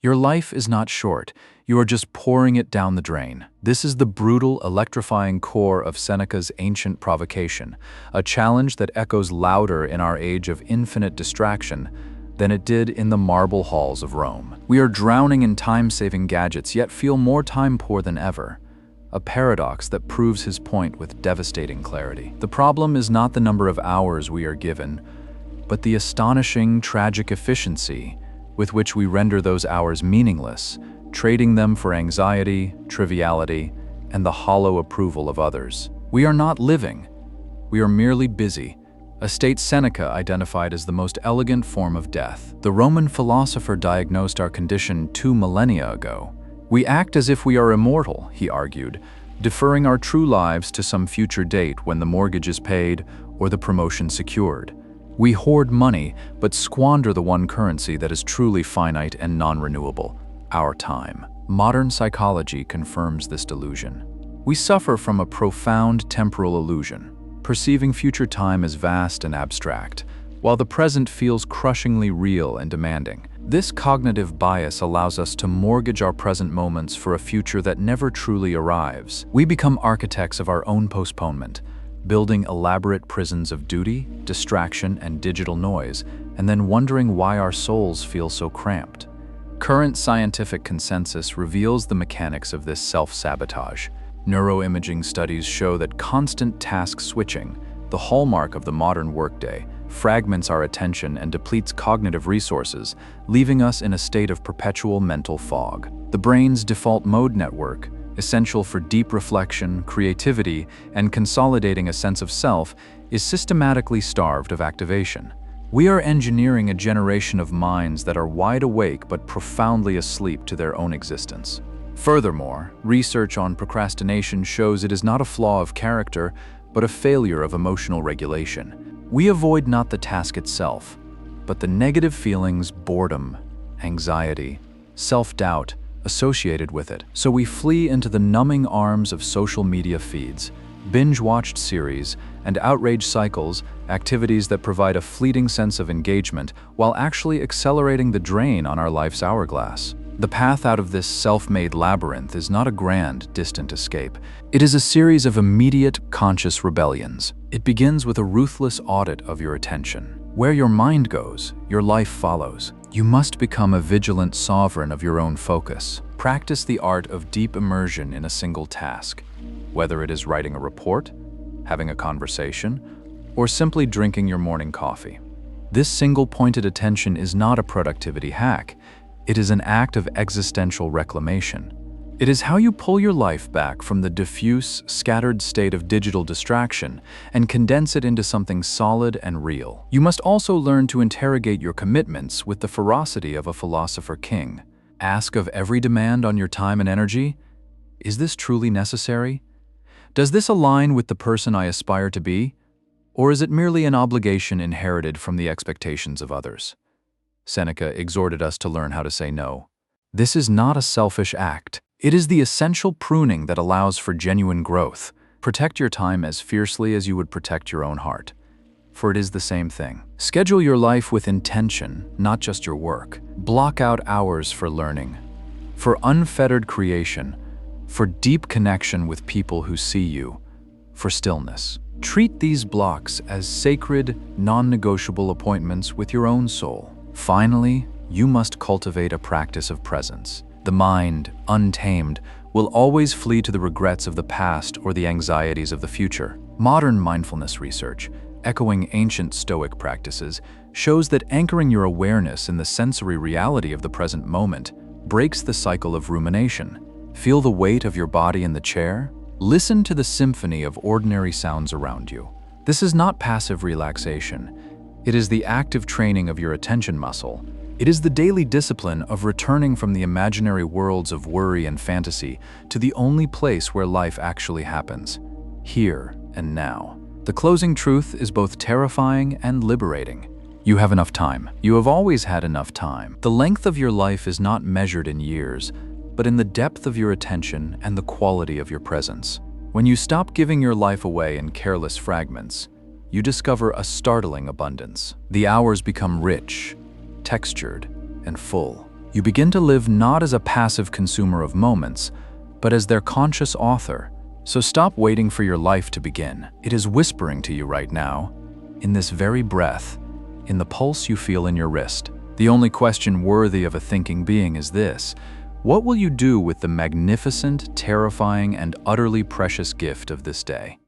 Your life is not short. You are just pouring it down the drain. This is the brutal, electrifying core of Seneca's ancient provocation, a challenge that echoes louder in our age of infinite distraction than it did in the marble halls of Rome. We are drowning in time-saving gadgets, yet feel more time-poor than ever. A paradox that proves his point with devastating clarity. The problem is not the number of hours we are given, but the astonishing, tragic efficiency with which we render those hours meaningless, trading them for anxiety, triviality, and the hollow approval of others. We are not living. We are merely busy, a state Seneca identified as the most elegant form of death. The Roman philosopher diagnosed our condition 2 millennia ago. We act as if we are immortal, he argued, deferring our true lives to some future date when the mortgage is paid or the promotion secured. We hoard money, but squander the one currency that is truly finite and non-renewable: our time. Modern psychology confirms this delusion. We suffer from a profound temporal illusion, perceiving future time as vast and abstract, while the present feels crushingly real and demanding. This cognitive bias allows us to mortgage our present moments for a future that never truly arrives. We become architects of our own postponement, building elaborate prisons of duty, distraction, and digital noise, and then wondering why our souls feel so cramped. Current scientific consensus reveals the mechanics of this self-sabotage. Neuroimaging studies show that constant task switching, the hallmark of the modern workday, fragments our attention and depletes cognitive resources, leaving us in a state of perpetual mental fog. The brain's default mode network, essential for deep reflection, creativity, and consolidating a sense of self, is systematically starved of activation. We are engineering a generation of minds that are wide awake but profoundly asleep to their own existence. Furthermore, research on procrastination shows it is not a flaw of character, but a failure of emotional regulation. We avoid not the task itself, but the negative feelings, boredom, anxiety, self-doubt, associated with it. So we flee into the numbing arms of social media feeds, binge-watched series, and outrage cycles, activities that provide a fleeting sense of engagement while actually accelerating the drain on our life's hourglass. The path out of this self-made labyrinth is not a grand, distant escape. It is a series of immediate, conscious rebellions. It begins with a ruthless audit of your attention. Where your mind goes, your life follows. You must become a vigilant sovereign of your own focus. Practice the art of deep immersion in a single task, whether it is writing a report, having a conversation, or simply drinking your morning coffee. This single-pointed attention is not a productivity hack. It is an act of existential reclamation. It is how you pull your life back from the diffuse, scattered state of digital distraction and condense it into something solid and real. You must also learn to interrogate your commitments with the ferocity of a philosopher king. Ask of every demand on your time and energy, is this truly necessary? Does this align with the person I aspire to be? Or is it merely an obligation inherited from the expectations of others? Seneca exhorted us to learn how to say no. This is not a selfish act. It is the essential pruning that allows for genuine growth. Protect your time as fiercely as you would protect your own heart, for it is the same thing. Schedule your life with intention, not just your work. Block out hours for learning, for unfettered creation, for deep connection with people who see you, for stillness. Treat these blocks as sacred, non-negotiable appointments with your own soul. Finally, you must cultivate a practice of presence. The mind, untamed, will always flee to the regrets of the past or the anxieties of the future. Modern mindfulness research, echoing ancient Stoic practices, shows that anchoring your awareness in the sensory reality of the present moment breaks the cycle of rumination. Feel the weight of your body in the chair. Listen to the symphony of ordinary sounds around you. This is not passive relaxation. It is the active training of your attention muscle. It is the daily discipline of returning from the imaginary worlds of worry and fantasy to the only place where life actually happens, here and now. The closing truth is both terrifying and liberating. You have enough time. You have always had enough time. The length of your life is not measured in years, but in the depth of your attention and the quality of your presence. When you stop giving your life away in careless fragments, you discover a startling abundance. The hours become rich, textured, and full. You begin to live not as a passive consumer of moments, but as their conscious author. So stop waiting for your life to begin. It is whispering to you right now, in this very breath, in the pulse you feel in your wrist. The only question worthy of a thinking being is this: what will you do with the magnificent, terrifying, and utterly precious gift of this day?